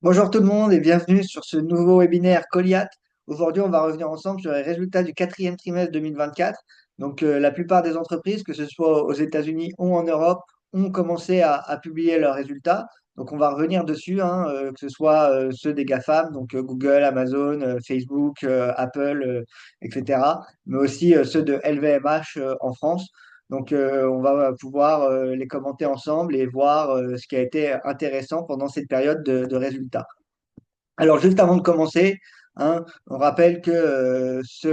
Bonjour tout le monde et bienvenue sur ce nouveau webinaire Goliath. Aujourd'hui, on va revenir ensemble sur les résultats du quatrième trimestre 2024. La plupart des entreprises, que ce soit aux États-Unis ou en Europe, ont commencé à publier leurs résultats. Donc, on va revenir dessus, hein, que ce soit ceux des GAFAM, Google, Amazon, Facebook, Apple, etc., mais aussi ceux de LVMH en France. On va pouvoir les commenter ensemble et voir ce qui a été intéressant pendant cette période de résultats. Alors, juste avant de commencer, hein, on rappelle que ce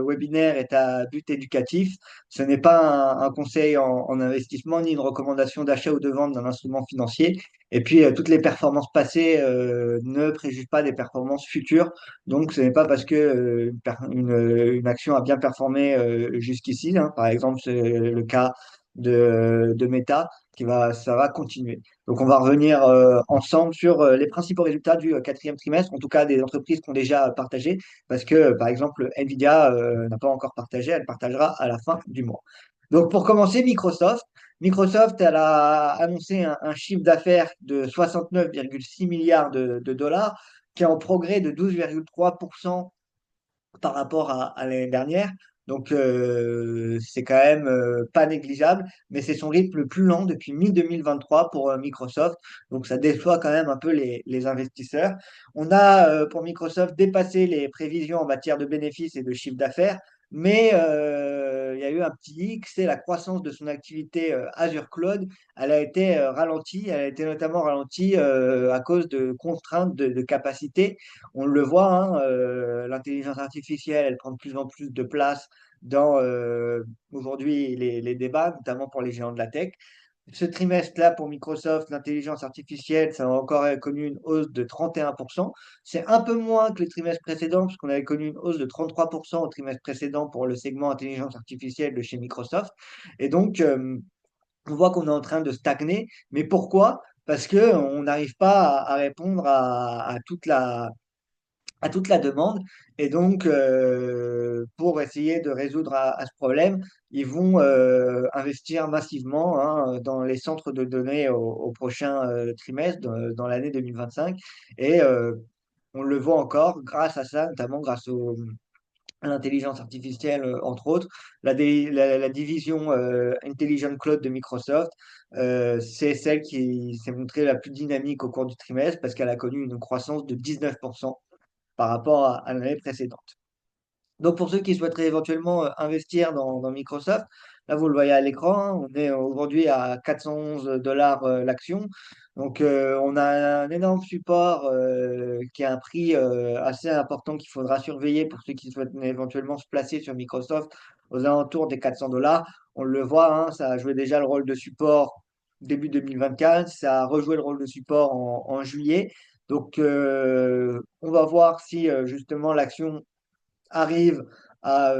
webinaire est à but éducatif. Ce n'est pas un conseil en investissement ni une recommandation d'achat ou de vente d'un instrument financier. Et puis, toutes les performances passées ne préjugent pas des performances futures. Donc, ce n'est pas parce que une action a bien performé jusqu'ici, hein, par exemple, c'est le cas de Meta, ça va continuer. Donc, on va revenir ensemble sur les principaux résultats du quatrième trimestre, en tout cas des entreprises qui ont déjà partagé, parce que, par exemple, Nvidia n'a pas encore partagé, elle partagera à la fin du mois. Donc, pour commencer, Microsoft. Microsoft, elle a annoncé un chiffre d'affaires de 69,6 milliards de dollars, qui est en progrès de 12,3% par rapport à l'année dernière. C'est quand même pas négligeable, mais c'est son rythme le plus lent depuis mi-2023 pour Microsoft. Donc, ça déçoit quand même un peu les investisseurs. On a pour Microsoft dépassé les prévisions en matière de bénéfices et de chiffre d'affaires, mais il y a eu un petit hic, c'est la croissance de son activité Azure Cloud. Elle a été ralentie, elle a été notamment ralentie à cause de contraintes de capacité. On le voit, hein, l'intelligence artificielle, elle prend de plus en plus de place dans aujourd'hui les débats, notamment pour les géants de la tech. Ce trimestre-là, pour Microsoft, l'intelligence artificielle, ça a encore connu une hausse de 31%. C'est un peu moins que le trimestre précédent, puisqu'on avait connu une hausse de 33% au trimestre précédent pour le segment intelligence artificielle de chez Microsoft. Et donc, on voit qu'on est en train de stagner. Mais pourquoi? Parce qu'on n'arrive pas à répondre à toute la demande. Et donc, pour essayer de résoudre à ce problème, ils vont investir massivement, hein, dans les centres de données au prochain trimestre, dans l'année 2025. Et on le voit encore grâce à ça, notamment grâce à l'intelligence artificielle, entre autres. La division Intelligent Cloud de Microsoft, c'est celle qui s'est montrée la plus dynamique au cours du trimestre parce qu'elle a connu une croissance de 19% par rapport à l'année précédente. Donc, pour ceux qui souhaiteraient éventuellement investir dans Microsoft, là, vous le voyez à l'écran, hein, on est aujourd'hui à 411 dollars l'action. On a un énorme support qui a un prix assez important qu'il faudra surveiller pour ceux qui souhaitent éventuellement se placer sur Microsoft aux alentours des 400 dollars. On le voit, hein, ça a joué déjà le rôle de support début 2024, ça a rejoué le rôle de support en juillet. On va voir si justement l'action arrive à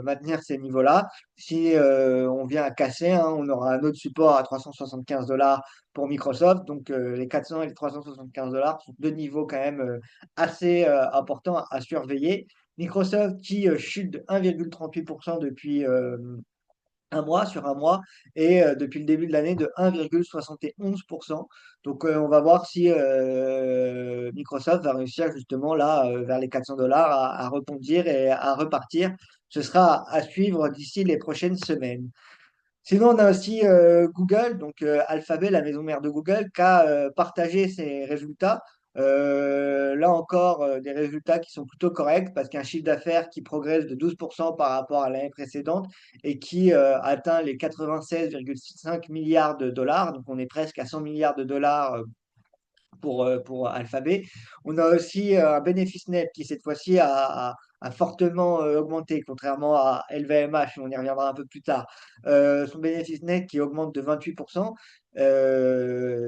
maintenir ces niveaux-là. Si on vient à casser, hein, on aura un autre support à 375 dollars pour Microsoft. Les 400 et les 375 dollars sont deux niveaux quand même assez importants à surveiller. Microsoft qui chute de 1,38% depuis sur un mois, et depuis le début de l'année de 1,71%. On va voir si Microsoft va réussir justement là, vers les 400 dollars, à rebondir et à repartir. Ce sera à suivre d'ici les prochaines semaines. Sinon, on a aussi Google, Alphabet, la maison mère de Google, qui a partagé ses résultats. Là encore, des résultats qui sont plutôt corrects parce qu'un chiffre d'affaires qui progresse de 12% par rapport à l'année précédente et qui atteint les 96,5 milliards de dollars. Donc, on est presque à 100 milliards de dollars pour Alphabet. On a aussi un bénéfice net qui, cette fois-ci, a fortement augmenté, contrairement à LVMH, on y reviendra un peu plus tard. Son bénéfice net qui augmente de 28%,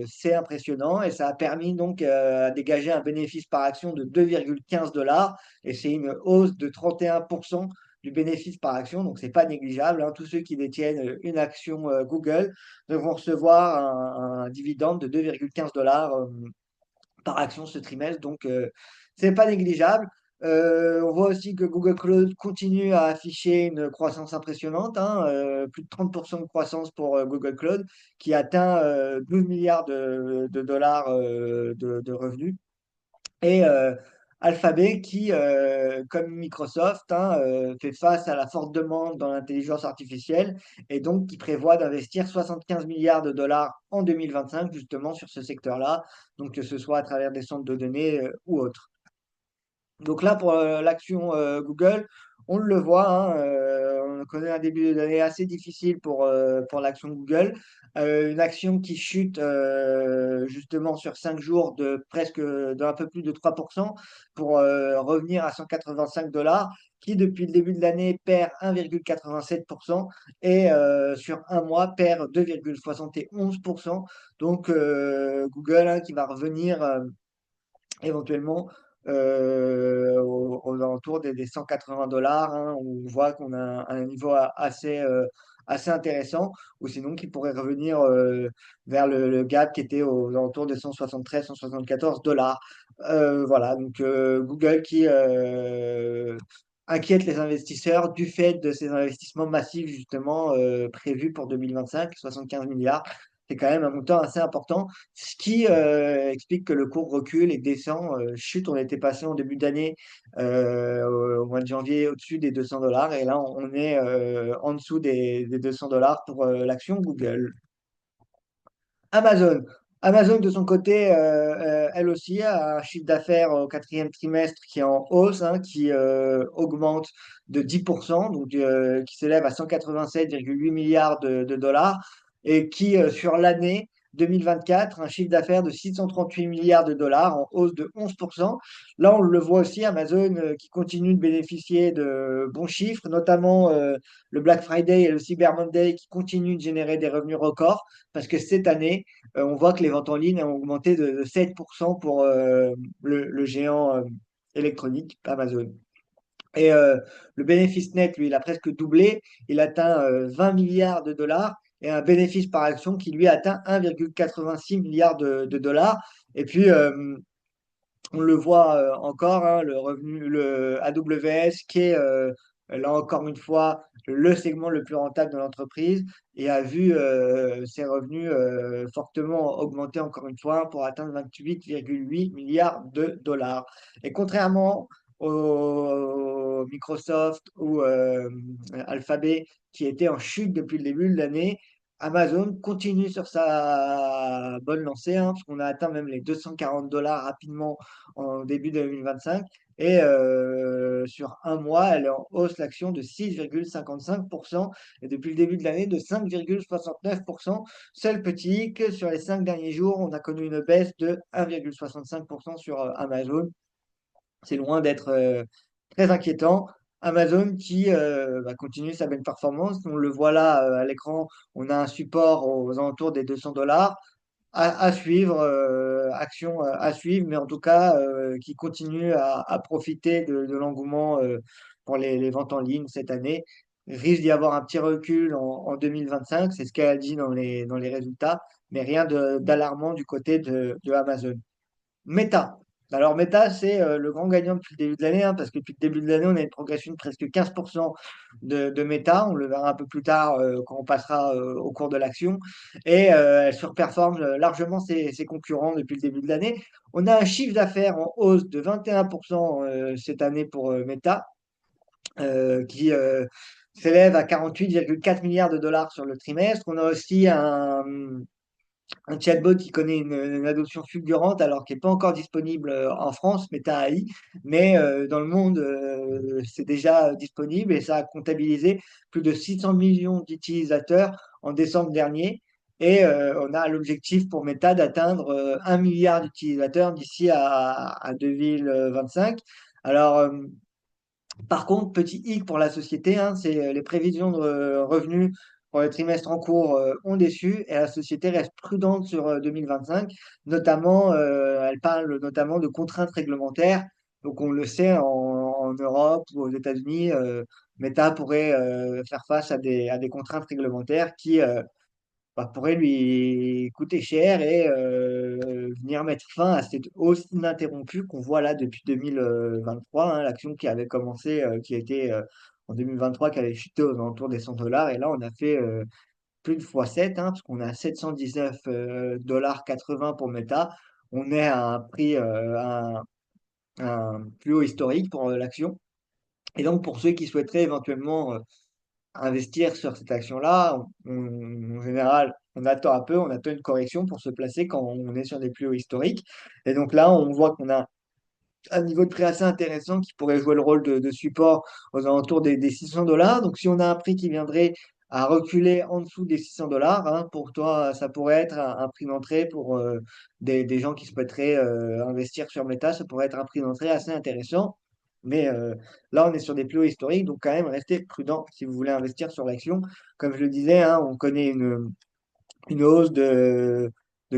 c'est impressionnant et ça a permis donc à dégager un bénéfice par action de 2,15 dollars et c'est une hausse de 31% du bénéfice par action, donc c'est pas négligeable, hein. Tous ceux qui détiennent une action Google vont recevoir un dividende de 2,15 dollars par action ce trimestre. C'est pas négligeable. On voit aussi que Google Cloud continue à afficher une croissance impressionnante, hein, plus de 30% de croissance pour Google Cloud, qui atteint 12 milliards de dollars de revenus. Et Alphabet qui, comme Microsoft, hein, fait face à la forte demande dans l'intelligence artificielle et donc qui prévoit d'investir 75 milliards de dollars en 2025 justement sur ce secteur-là, donc que ce soit à travers des centres de données ou autres. Donc là, pour l'action Google, on le voit, hein, on connaît un début d'année assez difficile pour l'action Google. Une action qui chute justement sur 5 jours de presque d'un peu plus de 3% pour revenir à 185 $, qui depuis le début de l'année perd 1,87% et sur un mois perd 2,71%. Donc Google, hein, qui va revenir éventuellement aux alentours des 180 $, hein, où on voit qu'on a un niveau assez intéressant, ou sinon qui pourrait revenir vers le gap qui était aux alentours des 173, 174 $. Voilà, donc Google qui inquiète les investisseurs du fait de ces investissements massifs justement prévus pour 2025, 75 milliards. C'est quand même un montant assez important, ce qui explique que le cours recule et descend, chute. On était passé en début d'année, au mois de janvier, au-dessus des 200 $ et là, on est en dessous des 200 $ pour l'action Google. Amazon. Amazon, de son côté, elle aussi a un chiffre d'affaires au quatrième trimestre qui est en hausse, hein, qui augmente de 10%, donc qui s'élève à 187,8 milliards de dollars, et qui, sur l'année 2024, un chiffre d'affaires de 638 milliards de dollars, en hausse de 11%. Là, on le voit aussi, Amazon qui continue de bénéficier de bons chiffres, notamment le Black Friday et le Cyber Monday qui continuent de générer des revenus records, parce que cette année, on voit que les ventes en ligne ont augmenté de 7% pour le géant électronique Amazon. Et le bénéfice net, lui, il a presque doublé. Il atteint 20 milliards de dollars et un bénéfice par action qui, lui, atteint 1,86 milliard de dollars. Et puis, on le voit encore, hein, le revenu, le AWS, qui est là encore une fois le segment le plus rentable de l'entreprise et a vu ses revenus fortement augmenter encore une fois pour atteindre 28,8 milliards de dollars. Et contrairement au Microsoft ou Alphabet qui étaient en chute depuis le début de l'année, Amazon continue sur sa bonne lancée, hein, parce qu'on a atteint même les 240 $ rapidement en début 2025. Et sur un mois, elle est en hausse l'action de 6,55% et depuis le début de l'année de 5,69%. Seul petit hic, sur les 5 derniers jours, on a connu une baisse de 1,65% sur Amazon. C'est loin d'être très inquiétant. Amazon qui va continuer sa belle performance. On le voit là à l'écran, on a un support aux alentours des 200 $ à suivre, action à suivre, mais en tout cas qui continue à profiter de l'engouement pour les ventes en ligne cette année. Il risque d'y avoir un petit recul en 2025, c'est ce qu'elle a dit dans les résultats, mais rien d'alarmant du côté de Amazon. Meta. Alors Meta, c'est le grand gagnant depuis le début de l'année, hein, parce que depuis le début de l'année, on a une progression de presque 15% de Meta. On le verra un peu plus tard quand on passera au cours de l'action. Et elle surperforme largement ses concurrents depuis le début de l'année. On a un chiffre d'affaires en hausse de 21% cette année pour Meta, qui s'élève à 48,4 milliards de dollars sur le trimestre. On a aussi un chatbot qui connaît une adoption fulgurante alors qu'il n'est pas encore disponible en France, Meta AI, mais dans le monde, c'est déjà disponible et ça a comptabilisé plus de 600 millions d'utilisateurs en décembre dernier. Et on a l'objectif pour Meta d'atteindre 1 milliard d'utilisateurs d'ici à 2025. Alors, par contre, petit hic pour la société, hein, c'est les prévisions de revenus pour le trimestre en cours ont déçu et la société reste prudente sur 2025. Notamment, elle parle notamment de contraintes réglementaires. Donc, on le sait, en Europe ou aux États-Unis, Meta pourrait faire face à des contraintes réglementaires qui pourrait lui coûter cher et venir mettre fin à cette hausse ininterrompue qu'on voit là depuis 2023, hein, l'action qui avait commencé, qui était en 2023, qui avait chuté aux alentours des 100 $. Et là, on a fait plus de fois 7, hein, parce qu'on est à 719 $80 pour Meta. On est à un prix, un plus haut historique pour l'action. Et donc, pour ceux qui souhaiteraient éventuellement investir sur cette action-là, en général, on attend un peu, on attend une correction pour se placer quand on est sur des plus hauts historiques. Et donc là, on voit qu'on a un niveau de prix assez intéressant qui pourrait jouer le rôle de support aux alentours des 600 dollars. Donc, si on a un prix qui viendrait à reculer en dessous des 600 dollars, hein, pour toi, ça pourrait être un prix d'entrée pour des gens qui souhaiteraient investir sur Meta, ça pourrait être un prix d'entrée assez intéressant. Mais là, on est sur des plus hauts historiques, donc quand même, restez prudent si vous voulez investir sur l'action. Comme je le disais, hein, on connaît une hausse de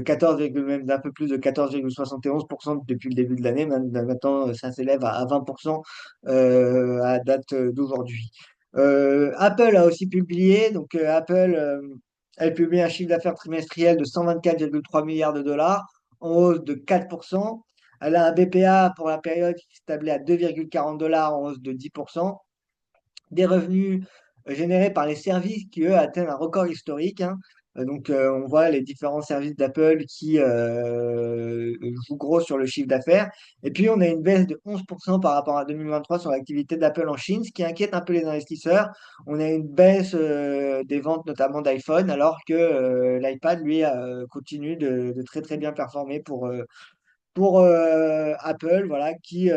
14, même d'un peu plus de 14,71% depuis le début de l'année. Maintenant, ça s'élève à 20% à date d'aujourd'hui. Apple a aussi publié, donc Apple, elle publie un chiffre d'affaires trimestriel de 124,3 milliards de dollars, en hausse de 4%. Elle a un BPA pour la période qui s'établit à 2,40 dollars, en hausse de 10%. Des revenus générés par les services qui, eux, atteignent un record historique, hein. Donc, on voit les différents services d'Apple qui jouent gros sur le chiffre d'affaires. Et puis, on a une baisse de 11% par rapport à 2023 sur l'activité d'Apple en Chine, ce qui inquiète un peu les investisseurs. On a une baisse des ventes, notamment d'iPhone, alors que l'iPad, lui, continue de très, très bien performer pour Apple, voilà, qui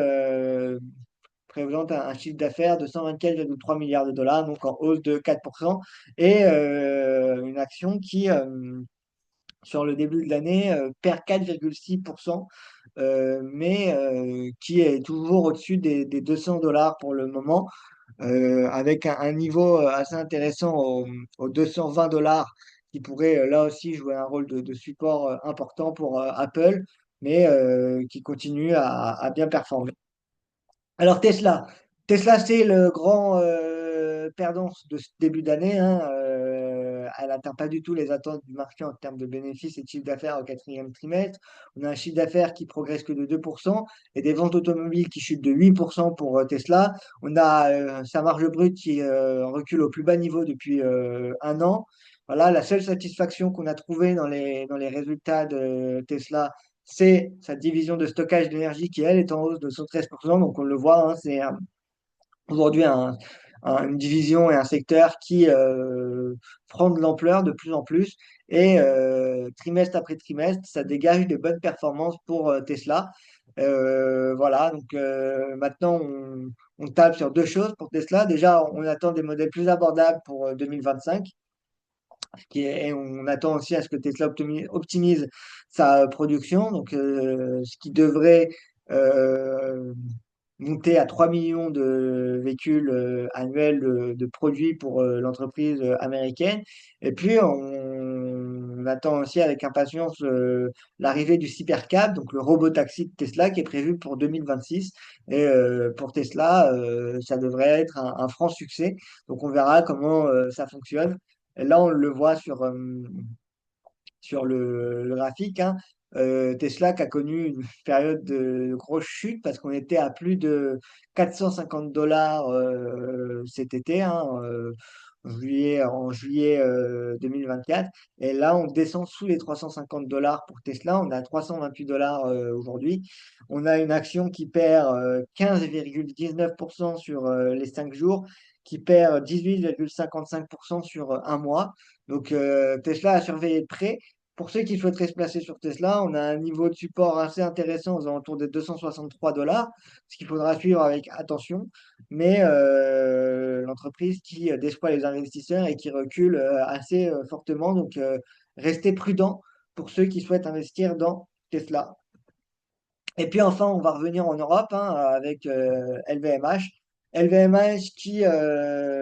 présente un chiffre d'affaires de 124,3 milliards de dollars, donc en hausse de 4%, et une action qui, sur le début de l'année, perd 4,6%, mais qui est toujours au-dessus des 200 dollars pour le moment, avec un niveau assez intéressant aux 220 dollars, qui pourrait là aussi jouer un rôle de support important pour Apple, mais qui continue à bien performer. Alors Tesla, Tesla c'est le grand perdant de ce début d'année, hein. Elle n'atteint pas du tout les attentes du marché en termes de bénéfices et de chiffre d'affaires au quatrième trimestre. On a un chiffre d'affaires qui progresse que de 2% et des ventes automobiles qui chutent de 8% pour Tesla. On a sa marge brute qui recule au plus bas niveau depuis un an. Voilà, la seule satisfaction qu'on a trouvée dans les résultats de Tesla, c'est sa division de stockage d'énergie qui, elle, est en hausse de 113%. Donc, on le voit, hein, c'est aujourd'hui une division et un secteur qui prend de l'ampleur de plus en plus. Et trimestre après trimestre, ça dégage de bonnes performances pour Tesla. Voilà, donc maintenant, on tape sur deux choses pour Tesla. Déjà, on attend des modèles plus abordables pour 2025 et on attend aussi à ce que Tesla optimise sa production, donc ce qui devrait euh, monter à 3 millions de véhicules annuels de produits pour l'entreprise américaine. Et puis, on attend aussi avec impatience l'arrivée du Cybercab, donc le robot-taxi de Tesla, qui est prévu pour 2026. Et pour Tesla, ça devrait être un franc succès. Donc, on verra comment ça fonctionne. Et là, on le voit sur le graphique, hein. Tesla qui a connu une période de grosse chute parce qu'on était à plus de 450 dollars cet été, hein, en juillet 2024. Et là, on descend sous les 350 dollars pour Tesla. On est à 328 dollars aujourd'hui. On a une action qui perd 15,19% sur les 5 jours, qui perd 18,55% sur un mois. Donc, Tesla a surveillé de près. Pour ceux qui souhaiteraient se placer sur Tesla, on a un niveau de support assez intéressant aux alentours des 263 dollars, ce qu'il faudra suivre avec attention. Mais l'entreprise qui déçoit les investisseurs et qui recule assez fortement. Donc, restez prudent pour ceux qui souhaitent investir dans Tesla. Et puis enfin, on va revenir en Europe, hein, avec LVMH. LVMH qui, alors,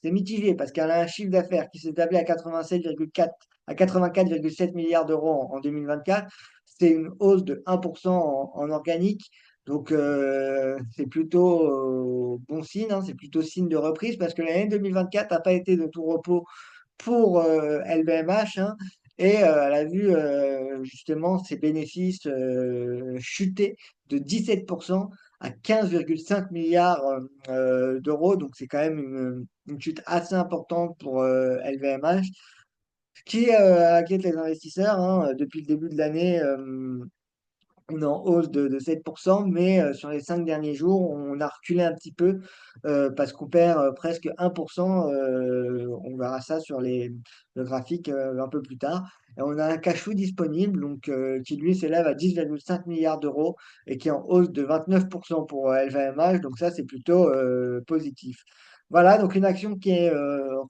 c'est mitigé parce qu'elle a un chiffre d'affaires qui s'est établi à 87,4 à 84,7 milliards d'euros en 2024. C'est une hausse de 1% en organique. Donc, c'est plutôt bon signe, hein, c'est plutôt signe de reprise parce que l'année 2024 n'a pas été de tout repos pour LVMH, hein, et elle a vu justement ses bénéfices chuter de 17% à 15,5 milliards d'euros. Donc c'est quand même une chute assez importante pour LVMH, ce qui inquiète les investisseurs, hein. Depuis le début de l'année, on est en hausse de 7%, mais sur les 5 derniers jours, on a reculé un petit peu, parce qu'on perd, presque 1%, on verra ça sur le graphique, un peu plus tard. Et on a un cash flow disponible donc qui lui s'élève à 10,5 milliards d'euros et qui est en hausse de 29% pour LVMH, donc ça, c'est plutôt, positif. Voilà, donc une action qui est,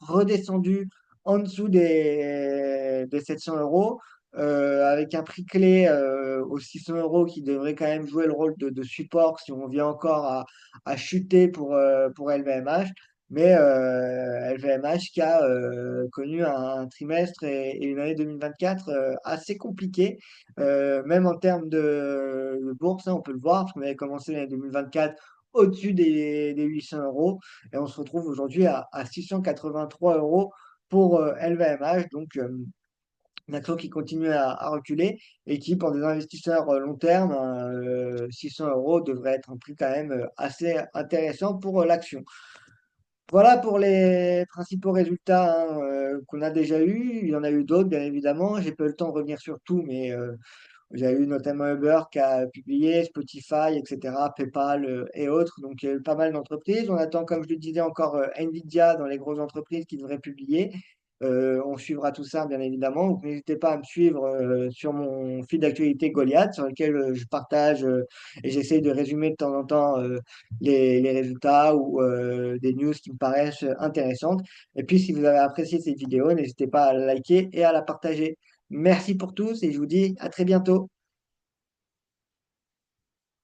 redescendue en dessous des 700 €, avec un prix clé aux 600 € qui devrait quand même jouer le rôle de support si on vient encore à chuter pour LVMH. Mais LVMH qui a connu un trimestre et une année 2024 assez compliqués, même en termes de bourse, hein, on peut le voir, parce qu'on avait commencé l'année 2024 au-dessus des 800 € et on se retrouve aujourd'hui à 683 € pour LVMH. Donc, une action qui continue à reculer et qui, pour des investisseurs long terme, 600 € devrait être un prix quand même assez intéressant pour l'action. Voilà pour les principaux résultats hein, qu'on a déjà eus. Il y en a eu d'autres, bien évidemment. J'ai pas eu le temps de revenir sur tout, mais il y a eu notamment Uber qui a publié, Spotify, etc., PayPal et autres. Donc, il y a eu pas mal d'entreprises. On attend, comme je le disais, encore Nvidia dans les grosses entreprises qui devraient publier. On suivra tout ça, bien évidemment. Donc, n'hésitez pas à me suivre sur mon fil d'actualité Goliath, sur lequel je partage et j'essaye de résumer de temps en temps les résultats ou des news qui me paraissent intéressantes. Et puis, si vous avez apprécié cette vidéo, n'hésitez pas à la liker et à la partager. Merci pour tous et je vous dis à très bientôt.